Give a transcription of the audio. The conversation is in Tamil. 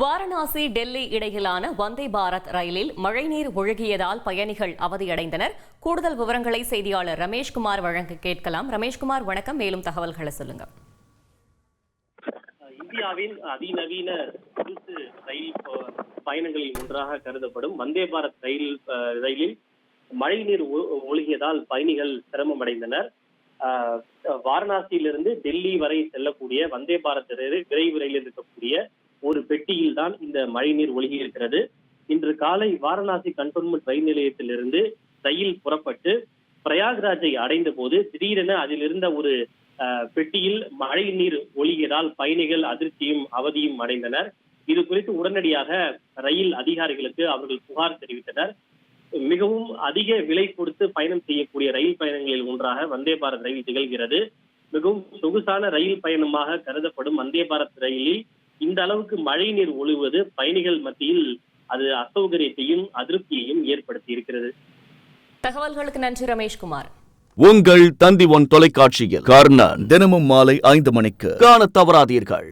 வாரணாசி டெல்லி இடையிலான வந்தே பாரத் ரயிலில் மழைநீர் ஒழுகியதால் பயணிகள் அவதியடைந்தனர். கூடுதல் விவரங்களை செய்தியாளர் ரமேஷ்குமார் வழங்க கேட்கலாம். ரமேஷ்குமார், வணக்கம். மேலும் தகவல்களை சொல்லுங்க. இந்தியாவின் அதிநவீன சொகுசு ரயில் பயணங்களில் ஒன்றாக கருதப்படும் வந்தே பாரத் ரயிலில் மழைநீர் ஒழுகியதால் பயணிகள் சிரமம் அடைந்தனர். வாரணாசியிலிருந்து டெல்லி வரை செல்லக்கூடிய வந்தே பாரத் விரைவு ரயிலில் இருக்கக்கூடிய ஒரு பெட்டியில் தான் இந்த மழைநீர் ஒழுகி இருக்கிறது. இன்று காலை வாரணாசி கண்டோன்மெண்ட் ரயில் நிலையத்திலிருந்து ரயில் புறப்பட்டு பிரயாக்ராஜை அடைந்த போது திடீரென அதில் இருந்த ஒரு பெட்டியில் மழை நீர் ஒழுகியதால் பயணிகள் அதிர்ச்சியும் அவதியும் அடைந்தனர். இது குறித்து உடனடியாக ரயில் அதிகாரிகளுக்கு அவர்கள் புகார் தெரிவித்தனர். மிகவும் அதிக விலை கொடுத்து பயணம் செய்யக்கூடிய ரயில் பயணங்களில் ஒன்றாக வந்தே பாரத் ரயில் திகழ்கிறது. மிகவும் சொகுசான ரயில் பயணமாக கருதப்படும் வந்தே பாரத் ரயிலில் இந்த அளவுக்கு மழை நீர் ஒழுகுவது பயணிகள் மத்தியில் அது அசௌகரியத்தையும் அதிருப்தியையும் ஏற்படுத்தி இருக்கிறது. தகவல்களுக்கு நன்றி ரமேஷ்குமார். உங்கள் தந்தி ஒன் தொலைக்காட்சியில் கர்ணன் தினமும் மாலை 5 மணிக்கு காணத் தவறாதீர்கள்.